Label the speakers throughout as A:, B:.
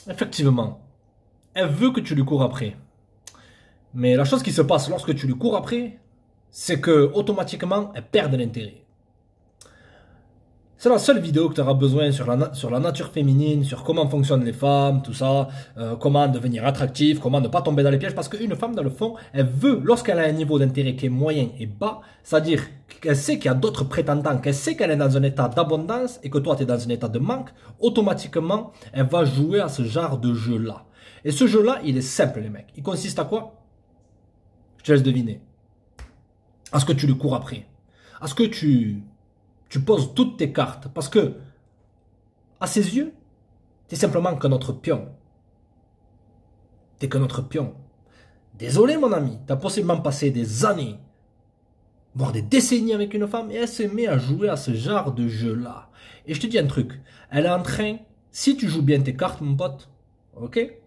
A: effectivement, elle veut que tu lui cours après. Mais la chose qui se passe lorsque tu lui cours après, c'est que automatiquement, elle perd de l'intérêt. C'est la seule vidéo que tu auras besoin sur la nature féminine, sur comment fonctionnent les femmes, tout ça, comment devenir attractif, comment ne pas tomber dans les pièges. Parce qu'une femme, dans le fond, elle veut, lorsqu'elle a un niveau d'intérêt qui est moyen et bas, c'est-à-dire qu'elle sait qu'il y a d'autres prétendants, qu'elle sait qu'elle est dans un état d'abondance et que toi, tu es dans un état de manque, automatiquement, elle va jouer à ce genre de jeu-là. Et ce jeu-là, il est simple, les mecs. Il consiste à quoi? Je te laisse deviner. À ce que tu lui cours après. À ce que tu poses toutes tes cartes. Parce que, à ses yeux, tu es simplement qu'un autre pion. Tu n'es qu'un autre pion. Désolé, mon ami, tu as possiblement passé des années, voire des décennies avec une femme, et elle se met à jouer à ce genre de jeu-là. Et je te dis un truc, elle est en train, si tu joues bien tes cartes, mon pote, ok?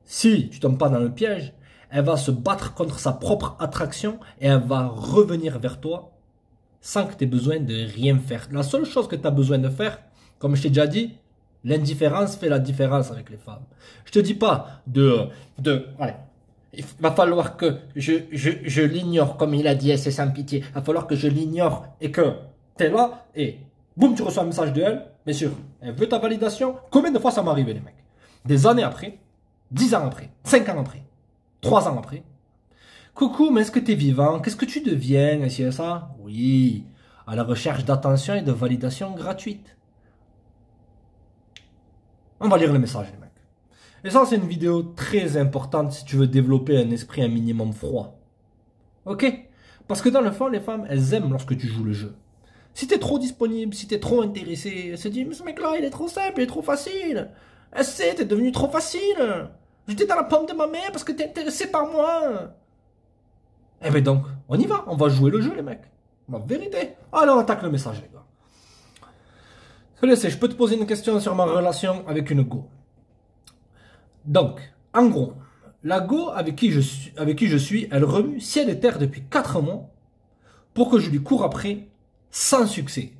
A: Si tu tombes pas dans le piège, elle va se battre contre sa propre attraction et elle va revenir vers toi sans que tu aies besoin de rien faire. La seule chose que tu as besoin de faire, comme je t'ai déjà dit, l'indifférence fait la différence avec les femmes. Je te dis pas allez, il va falloir que je l'ignore, comme il a dit, c'est sans pitié. Il va falloir que je l'ignore et que tu es là et boum, tu reçois un message de elle. Bien sûr, elle veut ta validation. Combien de fois ça m'est arrivé, les mecs? Des années après, 10 ans après, 5 ans après, 3 ans après. Coucou, mais est-ce que tu es vivant? Qu'est-ce que tu deviens? Et ça? Oui, à la recherche d'attention et de validation gratuite. On va lire le message, les mecs. Et ça, c'est une vidéo très importante si tu veux développer un esprit un minimum froid. Ok? Parce que dans le fond, les femmes, elles aiment lorsque tu joues le jeu. Si tu es trop disponible, si tu es trop intéressé, elles se disent, mais ce mec-là, il est trop simple, il est trop facile. Elle sait, t'es devenu trop facile. J'étais dans la paume de ma main parce que t'es intéressé par moi. Eh ben donc, on y va, on va jouer le jeu, les mecs. La vérité. Allez, on attaque le message, les gars. Salut, je peux te poser une question sur ma relation avec une go. Donc, en gros, la go avec qui je suis, elle remue ciel et terre depuis 4 mois pour que je lui cours après sans succès.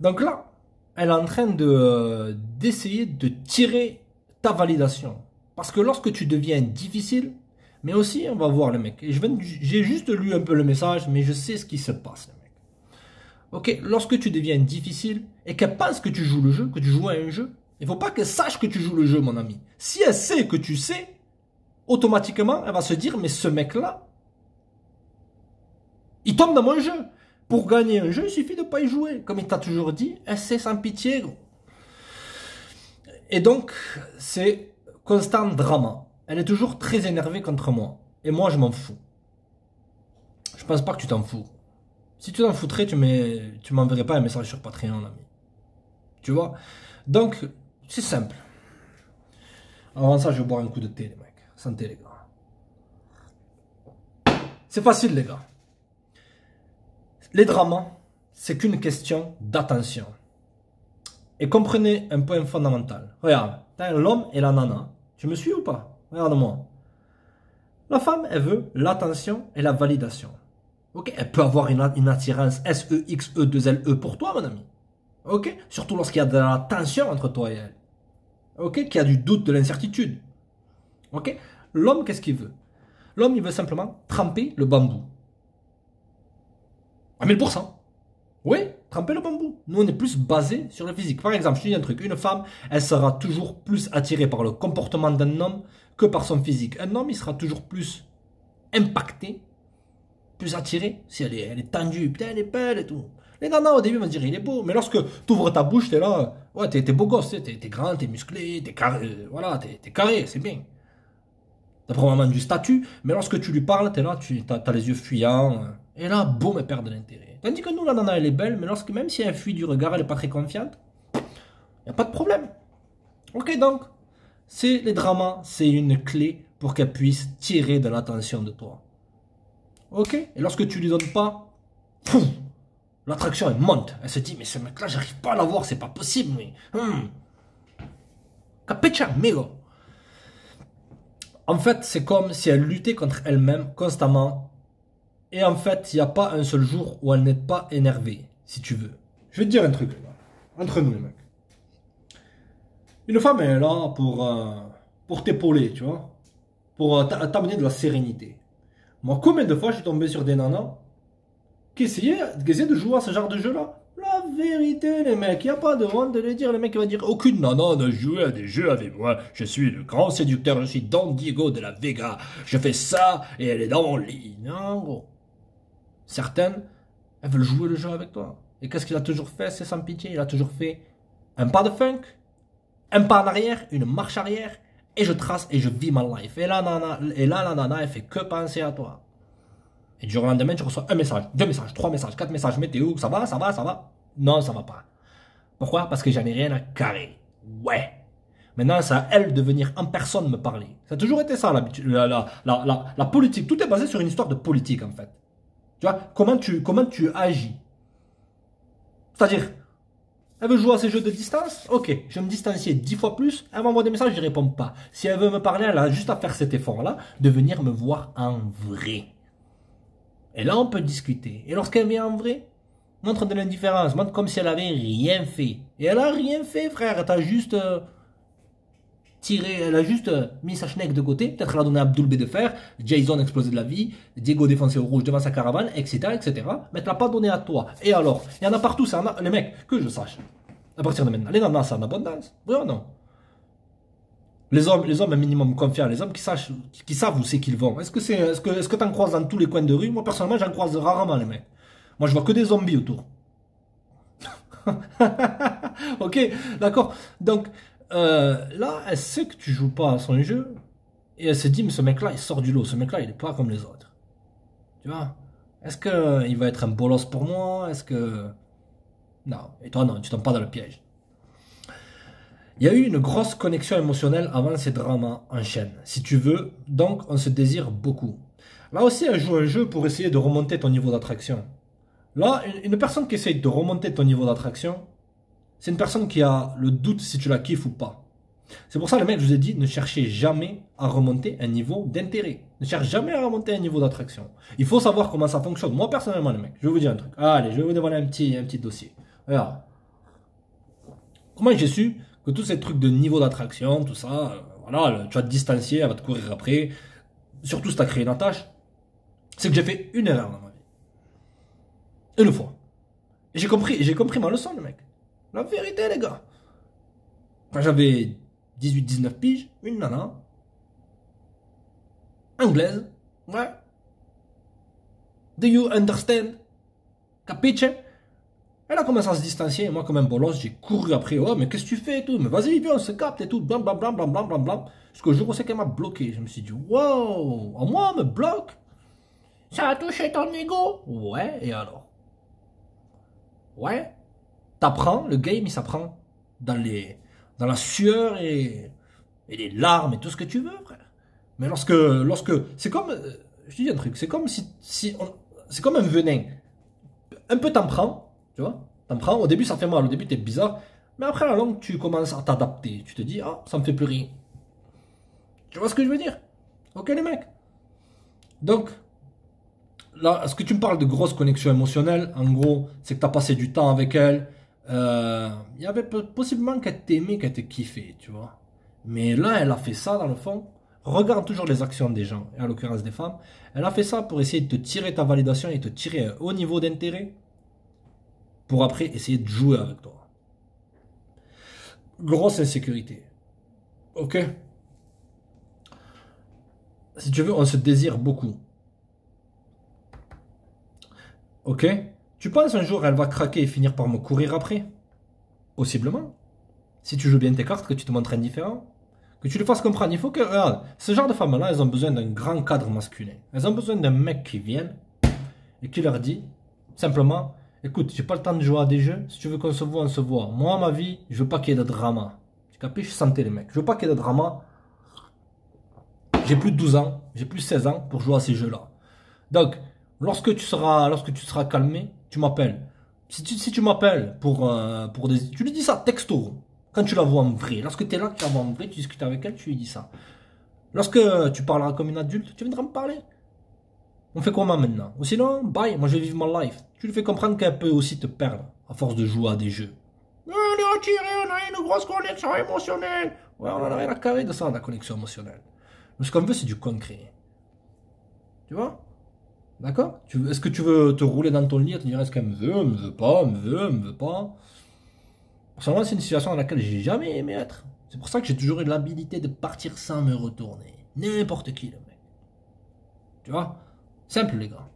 A: Donc là, elle est en train d'essayer de tirer ta validation. Parce que lorsque tu deviens difficile, mais aussi, on va voir le mec. J'ai juste lu un peu le message, mais je sais ce qui se passe, le mec. Ok, lorsque tu deviens difficile et qu'elle pense que tu joues le jeu, que tu joues à un jeu, il ne faut pas qu'elle sache que tu joues le jeu, mon ami. Si elle sait que tu sais, automatiquement, elle va se dire, mais ce mec-là, il tombe dans mon jeu. Pour gagner un jeu, il suffit de ne pas y jouer. Comme il t'a toujours dit, elle sait sans pitié, gros. Et donc, c'est constant drama. Elle est toujours très énervée contre moi. Et moi, je m'en fous. Je pense pas que tu t'en fous. Si tu t'en foutrais, tu m'enverrais pas un message sur Patreon, ami. Tu vois? Donc, c'est simple. Avant ça, je vais boire un coup de thé, les mecs. Santé, les gars. C'est facile, les gars. Les dramas, c'est qu'une question d'attention. Et comprenez un point fondamental. Regarde, t'as l'homme et la nana. Tu me suis ou pas? Regarde-moi. La femme, elle veut l'attention et la validation. Ok, elle peut avoir une attirance S-E-X-E-2-L-E pour toi, mon ami. Ok, surtout lorsqu'il y a de la tension entre toi et elle. Ok, qu'il y a du doute, de l'incertitude. Ok, l'homme, qu'est-ce qu'il veut? L'homme, il veut simplement tremper le bambou. À 1000%. Oui, tremper le bambou. Nous, on est plus basé sur le physique. Par exemple, je te dis un truc. Une femme, elle sera toujours plus attirée par le comportement d'un homme que par son physique. Un homme, il sera toujours plus impacté, plus attiré si elle est tendue. Putain, elle est belle et tout. Les nanas, au début, vont se dire, il est beau. Mais lorsque tu ouvres ta bouche, t'es là. Ouais, t'es beau gosse. T'es grand, t'es musclé, t'es carré. Voilà, t'es carré, c'est bien. T'as probablement du statut. Mais lorsque tu lui parles, t'es là, t'as les yeux fuyants. Et là, boum, elle perd de l'intérêt. Tandis que nous, la nana, elle est belle, mais même si elle fuit du regard, elle n'est pas très confiante, il n'y a pas de problème. Ok, donc, les dramas, c'est une clé pour qu'elle puisse tirer de l'attention de toi. Ok? Et lorsque tu lui donnes pas, l'attraction, elle monte. Elle se dit, mais ce mec-là, j'arrive pas à l'avoir, c'est pas possible, mais... Capicha, amigo. En fait, c'est comme si elle luttait contre elle-même constamment. Et en fait, il n'y a pas un seul jour où elle n'est pas énervée, si tu veux. Je vais te dire un truc, les gars. Entre nous, les mecs. Une femme est là pour t'épauler, tu vois. Pour t'amener de la sérénité. Moi, combien de fois je suis tombé sur des nanas qui essayaient de jouer à ce genre de jeu-là? La vérité, les mecs, il n'y a pas de honte de le dire. Le mec il va dire aucune nana ne joue à des jeux avec moi. Je suis le grand séducteur, je suis Don Diego de la Vega. Je fais ça et elle est dans mon lit. Non, gros. Certaines, elles veulent jouer le jeu avec toi. Et qu'est-ce qu'il a toujours fait, c'est sans pitié? Il a toujours fait un pas de funk, un pas en arrière, une marche arrière, et je trace et je vis ma life. Et là, la nana, elle fait que penser à toi. Et du jour au lendemain, tu reçois un message, deux messages, trois messages, quatre messages, météo, ça va, ça va, ça va? Non, ça va pas. Pourquoi? Parce que j'en ai rien à carrer. Ouais. Maintenant, c'est à elle de venir en personne me parler. Ça a toujours été ça, la politique. Tout est basé sur une histoire de politique, en fait. Tu vois, comment tu agis. C'est-à-dire, elle veut jouer à ces jeux de distance? Ok, je vais me distancier 10 fois plus. Elle m'envoie des messages, je ne réponds pas. Si elle veut me parler, elle a juste à faire cet effort-là, de venir me voir en vrai. Et là, on peut discuter. Et lorsqu'elle vient en vrai, montre de l'indifférence, montre comme si elle avait rien fait. Et elle a rien fait, frère. Elle t'a juste tiré, elle a juste mis sa schneck de côté. Peut-être elle a donné Abdul B de fer, Jason explosé de la vie, Diego défoncé au rouge devant sa caravane, etc., etc. Mais elle l'a pas donné à toi. Et alors, il y en a partout, les mecs, que je sache. À partir de maintenant, les nanas, c'est en abondance. Oui ou non? Les hommes un minimum confiants, les hommes qui savent où c'est qu'ils vont. Est-ce que t'en croises dans tous les coins de rue? Moi, personnellement, j'en croise rarement, les mecs. Moi, je vois que des zombies autour. Ok, d'accord. Donc, là, elle sait que tu joues pas à son jeu. Et elle se dit, mais ce mec-là, il sort du lot. Ce mec-là, il est pas comme les autres. Tu vois? Est-ce qu'il va être un bolos pour moi? Est-ce que... Non. Et toi, non, tu tombes pas dans le piège. Il y a eu une grosse connexion émotionnelle avant ces dramas en chaîne. Si tu veux, donc on se désire beaucoup. Là aussi, elle joue un jeu pour essayer de remonter ton niveau d'attraction. Là, une personne qui essaye de remonter ton niveau d'attraction, c'est une personne qui a le doute si tu la kiffes ou pas. C'est pour ça, les mecs, je vous ai dit, ne cherchez jamais à remonter un niveau d'intérêt. Ne cherche jamais à remonter un niveau d'attraction. Il faut savoir comment ça fonctionne. Moi, personnellement, les mecs, je vais vous dire un truc. Allez, je vais vous dévoiler un petit dossier. Regarde. Comment j'ai su que tous ces trucs de niveau d'attraction, tout ça, voilà, tu vas te distancier, elle va te courir après. Surtout si tu as créé une attache. C'est que j'ai fait une erreur dans ma vie. Une fois. Et j'ai compris ma leçon, le mec. La vérité, les gars. Quand j'avais 18-19 piges, une nana, anglaise, ouais. Do you understand? Capiche? Elle a commencé à se distancier, et moi comme un bolos, j'ai couru après. Oh, mais qu'est-ce que tu fais et tout? Mais vas-y, viens, on se capte et tout. Blam, blam, blam, blam, blam, blam, blam. Jusqu'au jour où c'est qu'elle m'a bloqué. Je me suis dit, wow, moi, on me bloque? Ça a touché ton ego? Ouais, et alors? Ouais. T'apprends, le game, il s'apprend dans la sueur et les larmes et tout ce que tu veux, frère. Mais c'est comme, je te dis un truc, c'est comme c'est comme un venin. Un peu t'en prends, tu vois, t'en prends, au début ça fait mal, au début t'es bizarre, mais après à la longue tu commences à t'adapter, tu te dis, ah, ça me fait plus rien. Tu vois ce que je veux dire? Ok les mecs? Donc, là, est-ce que tu me parles de grosse connexion émotionnelle? En gros, c'est que t'as passé du temps avec elle, il y avait possiblement qu'elle t'aimait, qu'elle te kiffait, tu vois. Mais là, elle a fait ça dans le fond. Regarde toujours les actions des gens, et en l'occurrence des femmes. Elle a fait ça pour essayer de te tirer ta validation et te tirer un haut niveau d'intérêt pour après essayer de jouer avec toi. Grosse insécurité. Ok? Si tu veux, on se désire beaucoup. Ok? Tu penses un jour elle va craquer et finir par me courir après? Possiblement. Si tu joues bien tes cartes, que tu te montres indifférent. Que tu le fasses comprendre. Il faut que, regarde, ce genre de femmes-là, elles ont besoin d'un grand cadre masculin. Elles ont besoin d'un mec qui vienne et qui leur dit, simplement, écoute, j'ai pas le temps de jouer à des jeux. Si tu veux qu'on se voit, on se voit. Moi, ma vie, je veux pas qu'il y ait de drama. Tu capiches? Santé, les mecs. Je veux pas qu'il y ait de drama. J'ai plus de 12 ans, j'ai plus de 16 ans pour jouer à ces jeux-là. Donc, lorsque tu seras calmé, tu m'appelles. Si tu m'appelles pour des... Tu lui dis ça, texto. Quand tu la vois en vrai. Lorsque tu es là, tu la vois en vrai, tu discutes avec elle, tu lui dis ça. Lorsque tu parleras comme une adulte, tu viendras me parler. On fait comment maintenant? Ou sinon, bye, moi je vais vivre ma life. Tu lui fais comprendre qu'elle peut aussi te perdre à force de jouer à des jeux. attiré, on a une grosse connexion émotionnelle. Ouais, on en a rien à carrer de ça, de la connexion émotionnelle. Mais ce qu'on veut, c'est du concret. Tu vois? D'accord? Est-ce que tu veux te rouler dans ton lit et te dire est-ce qu'elle me veut pas, elle me veut pas? Personnellement, c'est une situation dans laquelle j'ai jamais aimé être. C'est pour ça que j'ai toujours eu l'habilité de partir sans me retourner. N'importe qui, le mec. Tu vois? Simple, les gars.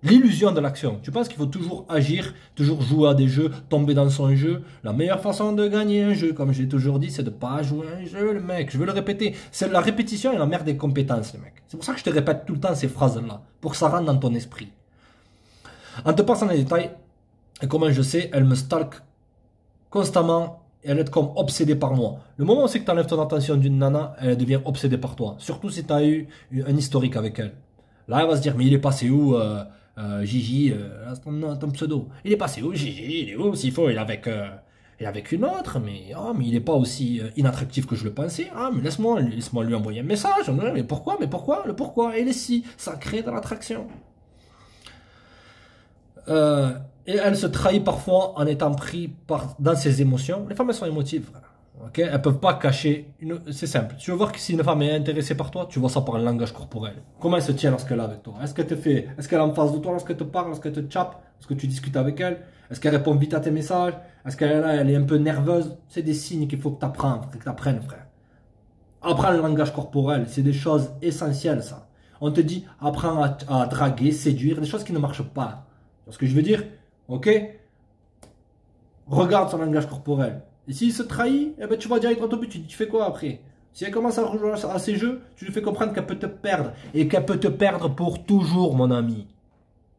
A: L'illusion de l'action. Tu penses qu'il faut toujours agir, toujours jouer à des jeux, tomber dans son jeu. La meilleure façon de gagner un jeu, comme j'ai toujours dit, c'est de pas jouer à un jeu, le mec. Je veux le répéter. C'est la répétition et la mère des compétences, le mec. C'est pour ça que je te répète tout le temps ces phrases-là. Pour que ça rentre dans ton esprit. En te passant les détails, et comment je sais, elle me stalk constamment et elle est comme obsédée par moi. Le moment où c'est que tu enlèves ton attention d'une nana, elle devient obsédée par toi. Surtout si tu as eu un historique avec elle. Là, elle va se dire, mais il est passé où Gigi, ton pseudo. Il est passé où Gigi? Il est où? S'il faut, il est avec une autre, mais, oh, mais il n'est pas aussi inattractif que je le pensais. Ah, mais laisse-moi lui envoyer un message. Mais pourquoi? Le pourquoi? Et les si, ça crée de l'attraction. Et elle se trahit parfois en étant pris dans ses émotions. Les femmes, elles sont émotives, frère. Okay, elles peuvent pas cacher. C'est simple. Tu veux voir que si une femme est intéressée par toi, tu vois ça par un langage corporel. Comment elle se tient lorsqu'elle est avec toi? Est-ce qu'elle te fait? Est-ce qu'elle est en face de toi lorsqu'elle te parle, lorsqu'elle te chape, lorsque tu discutes avec elle? Est-ce qu'elle répond vite à tes messages? Est-ce qu'elle est là, elle est un peu nerveuse? C'est des signes qu'il faut que tu apprennes, frère. Apprends le langage corporel. C'est des choses essentielles, ça. On te dit, apprends à draguer, séduire, des choses qui ne marchent pas. C'est ce que je veux dire? Ok? Regarde son langage corporel. Et s'il se trahit, eh ben tu vas direct au but. Tu fais quoi après? Si elle commence à rejouer à ces jeux, tu lui fais comprendre qu'elle peut te perdre. Et qu'elle peut te perdre pour toujours, mon ami.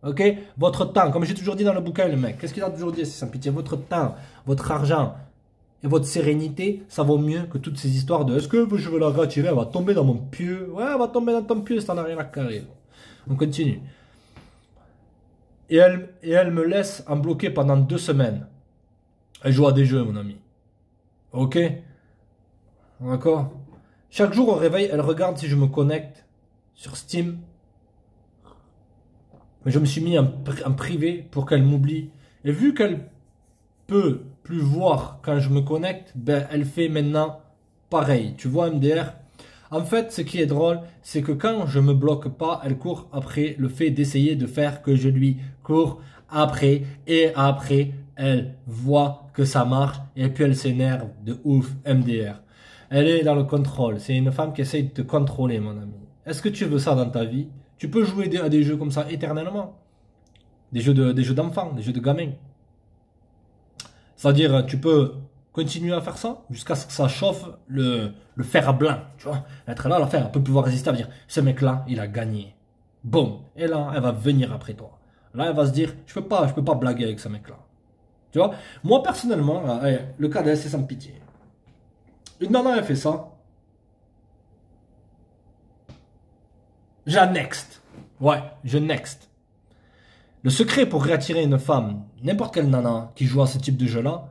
A: Ok? Votre temps, comme j'ai toujours dit dans le bouquin, le mec. Qu'est-ce qu'il a toujours dit? C'est sans pitié. Votre temps, votre argent et votre sérénité, ça vaut mieux que toutes ces histoires de est-ce que je veux la retirer? Elle va tomber dans mon pieu. Ouais, elle va tomber dans ton pieu si t'en as rien à carrer. On continue. Et elle me laisse en bloqué pendant 2 semaines. Elle joue à des jeux, mon ami. Ok? D'accord? Chaque jour au réveil, elle regarde si je me connecte sur Steam. Mais je me suis mis en privé pour qu'elle m'oublie. Et vu qu'elle peut plus voir quand je me connecte, ben elle fait maintenant pareil. Tu vois, MDR? En fait, ce qui est drôle, c'est que quand je me bloque pas, elle court après le fait d'essayer de faire que je lui cours après. Et après, elle voit que ça marche et puis elle s'énerve de ouf, MDR. Elle est dans le contrôle. C'est une femme qui essaye de te contrôler, mon ami. Est-ce que tu veux ça dans ta vie? Tu peux jouer à des jeux comme ça éternellement. Des jeux d'enfants, des jeux de gamins. C'est-à-dire, tu peux continuer à faire ça jusqu'à ce que ça chauffe le fer blanc, tu vois. Être là, la faire, elle peut pouvoir résister à dire, ce mec-là, il a gagné. Boum. Et là, elle va venir après toi. Là, elle va se dire, je peux pas blaguer avec ce mec-là. Tu vois. Moi, personnellement, le cas d'elle, c'est sans pitié. Une nana, elle fait ça. Je next. Ouais, je next. Le secret pour réattirer une femme, n'importe quelle nana qui joue à ce type de jeu-là,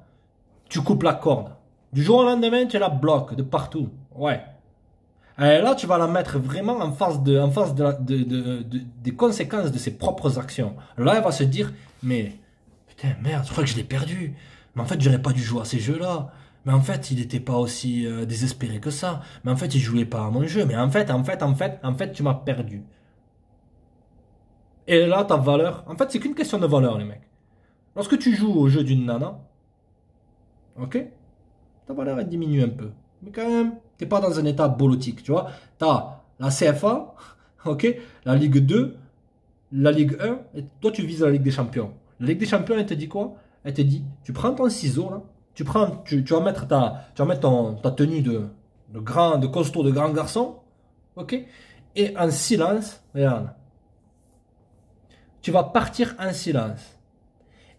A: tu coupes la corde. Du jour au lendemain, tu la bloques de partout. Ouais. Et là, tu vas la mettre vraiment en face des conséquences de ses propres actions. Là, elle va se dire, mais putain, merde, je crois que je l'ai perdu. Mais en fait, j'aurais pas dû jouer à ces jeux-là. Mais en fait, il n'était pas aussi désespéré que ça. Mais en fait, il jouait pas à mon jeu. Mais en fait, tu m'as perdu. Et là, ta valeur, en fait, c'est qu'une question de valeur, les mecs. Lorsque tu joues au jeu d'une nana, ok, ta valeur, elle diminue un peu. Mais quand même, t'es pas dans un état bolotique, tu vois. T'as la CFA, ok, la Ligue 2, la Ligue 1, et toi, tu vises la Ligue des Champions. La Ligue des Champions, elle te dit quoi? Elle te dit, tu prends ton ciseau, là, tu vas mettre ta tenue de costaud, de grand garçon, ok, et en silence, regarde, tu vas partir en silence.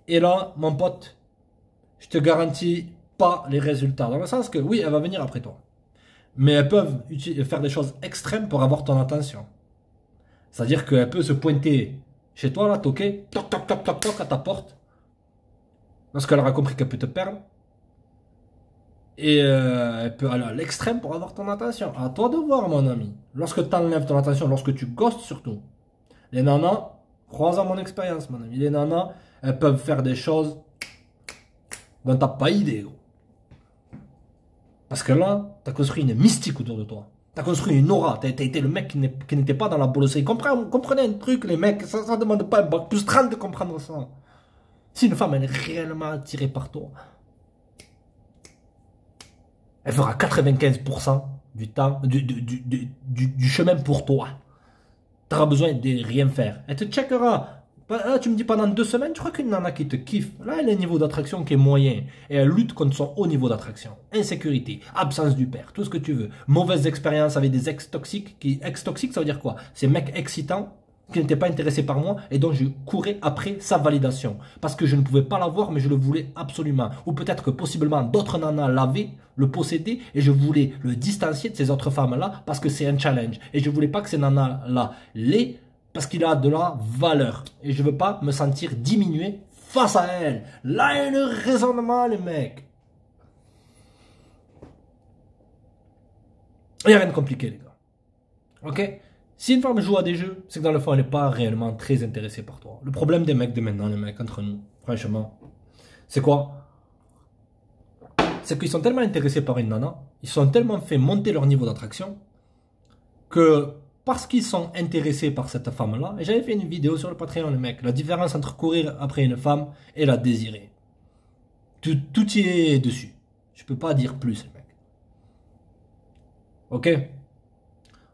A: Et là, mon pote, je te garantis pas les résultats. Dans le sens que, oui, elle va venir après toi. Mais elles peuvent faire des choses extrêmes pour avoir ton attention. C'est-à-dire qu'elle peut se pointer chez toi, là, toquer, toc, toc, toc, toc, toc, à ta porte. Lorsqu'elle aura compris qu'elle peut te perdre. Et elle peut aller à l'extrême pour avoir ton attention. À toi de voir, mon ami. Lorsque tu enlèves ton attention, lorsque tu ghostes surtout. Les nanas, croise à mon expérience, mon ami. Les nanas, elles peuvent faire des choses dont t'as pas idée, gros. Parce que là, tu as construit une mystique autour de toi. Tu as construit une aura. Tu as été le mec qui n'était pas dans la bolosserie. Comprenez un truc, les mecs. Ça ne demande pas un bac plus 30 de comprendre ça. Si une femme elle est réellement attirée par toi, elle fera 95% du temps, du chemin pour toi. Tu n'auras besoin de rien faire. Elle te checkera. Là, tu me dis pendant 2 semaines, tu crois qu'une nana qui te kiffe, là, elle a un niveau d'attraction qui est moyen. Et elle lutte contre son haut niveau d'attraction. Insécurité, absence du père, tout ce que tu veux. Mauvaise expérience avec des ex toxiques. Ex toxiques, ça veut dire quoi? C'est mecs excitants qui n'étaient pas intéressés par moi et dont je courais après sa validation. Parce que je ne pouvais pas l'avoir, mais je le voulais absolument. Ou peut-être que possiblement d'autres nanas l'avaient, le possédaient, et je voulais le distancier de ces autres femmes-là parce que c'est un challenge. Et je voulais pas que ces nanas-là l'aient parce qu'il a de la valeur. Et je veux pas me sentir diminué face à elle. Là, il y a le raisonnement, les mecs. Il n'y a rien de compliqué, les gars. Ok? Si une femme joue à des jeux, c'est que dans le fond, elle n'est pas réellement très intéressée par toi. Le problème des mecs de maintenant, les mecs, entre nous, franchement, c'est quoi? C'est qu'ils sont tellement intéressés par une nana, ils sont tellement fait monter leur niveau d'attraction, que parce qu'ils sont intéressés par cette femme-là, et j'avais fait une vidéo sur le Patreon, les mecs, la différence entre courir après une femme et la désirer. Tout y est dessus. Je peux pas dire plus, les mecs. Ok?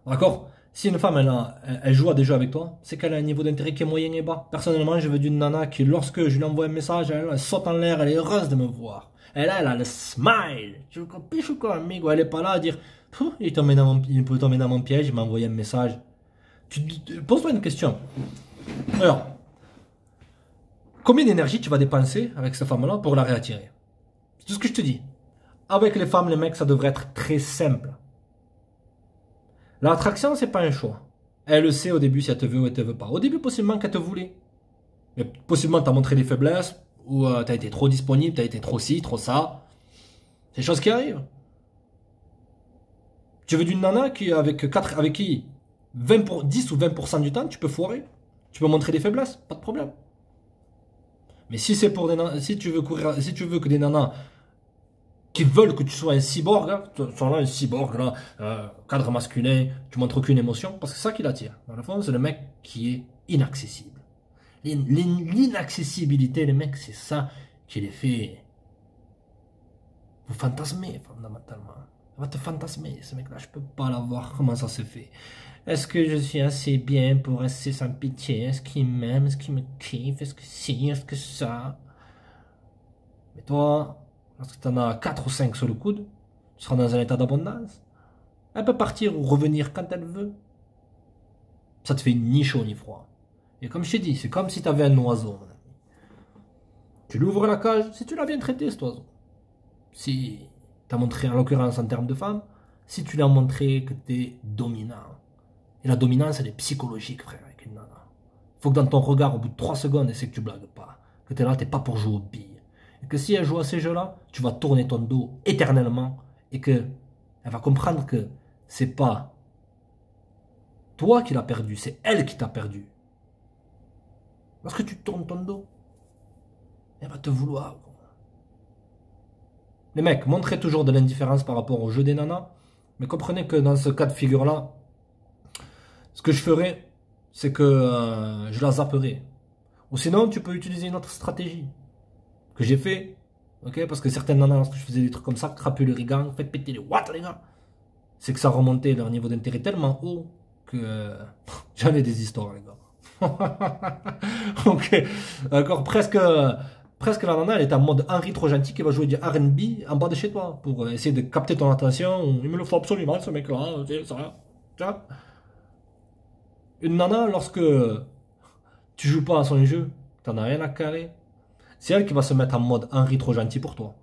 A: D'accord? Si une femme, elle joue à des jeux avec toi, c'est qu'elle a un niveau d'intérêt qui est moyen et bas. Personnellement, je veux d'une nana qui, lorsque je lui envoie un message, elle saute en l'air, elle est heureuse de me voir. Elle a le smile. Je capiche quoi, amigo? Elle est pas là à dire, il peut tomber dans mon piège, il m'a envoyé un message. Pose-toi une question. Alors, combien d'énergie tu vas dépenser avec cette femme-là pour la réattirer? C'est tout ce que je te dis. Avec les femmes, les mecs, ça devrait être très simple. L'attraction, c'est pas un choix. Elle le sait au début si elle te veut ou elle te veut pas. Au début, possiblement qu'elle te voulait. Mais possiblement, tu as montré des faiblesses, ou tu as été trop disponible, tu as été trop ci, trop ça. C'est des choses qui arrivent. Tu veux d'une nana qui, avec qui 10 ou 20% du temps, tu peux foirer. Tu peux montrer des faiblesses, pas de problème. Mais si c'est pour des nanas, si tu veux que des nanas qui veulent que tu sois un cyborg, hein, tu sois là un cyborg, là, cadre masculin, tu montres aucune émotion, parce que c'est ça qui l'attire. Dans le fond, c'est le mec qui est inaccessible. L'inaccessibilité, les mecs, c'est ça qui les fait vous fantasmer, fondamentalement. On va te fantasmer, ce mec-là, je peux pas l'avoir, comment ça se fait? Est-ce que je suis assez bien pour rester sans pitié? Est-ce qu'il m'aime? Est-ce qu'il me kiffe? Est-ce que si? Est-ce que ça? Mais toi, lorsque tu en as 4 ou 5 sur le coude, tu seras dans un état d'abondance. Elle peut partir ou revenir quand elle veut. Ça te fait ni chaud ni froid. Et comme je t'ai dit, c'est comme si tu avais un oiseau, mon ami. Tu lui ouvres la cage, si tu l'as bien traité, cet oiseau. Si tu as montré, en l'occurrence en termes de femme, si tu lui as montré que tu es dominant. Et la dominance, elle est psychologique, frère, avec une nana. Il faut que dans ton regard, au bout de 3 secondes, c'est que tu blagues pas. Que tu es là, tu n'es pas pour jouer aux billes. Et que si elle joue à ces jeux-là, tu vas tourner ton dos éternellement. Et que elle va comprendre que c'est pas toi qui l'as perdu, c'est elle qui t'a perdu. Lorsque tu tournes ton dos, elle va te vouloir. Les mecs, montrez toujours de l'indifférence par rapport au jeu des nanas. Mais comprenez que dans ce cas de figure-là, ce que je ferais, c'est que je la zapperai. Ou sinon, tu peux utiliser une autre stratégie. Que j'ai fait. Ok, parce que certaines nanas, lorsque je faisais des trucs comme ça, crapulerigan, faites péter les watts, les gars. C'est que ça remontait leur niveau d'intérêt tellement haut que j'en ai des histoires, les gars. Ok, d'accord, presque la nana, elle est en mode Henri trop gentil qui va jouer du R&B en bas de chez toi pour essayer de capter ton attention. Il me le faut absolument, ce mec-là, ça. Tu vois. Une nana, lorsque tu joues pas à son jeu, t'en as rien à carrer, c'est elle qui va se mettre en mode Henri trop gentil pour toi.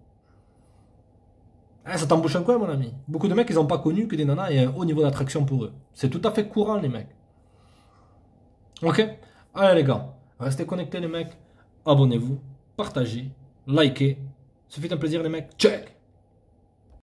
A: Ça t'embouche un coin, mon ami. Beaucoup de mecs, ils n'ont pas connu que des nanas aient un haut niveau d'attraction pour eux. C'est tout à fait courant, les mecs. Ok? Allez, les gars. Restez connectés, les mecs. Abonnez-vous. Partagez. Likez. Ce fut un plaisir, les mecs. Check!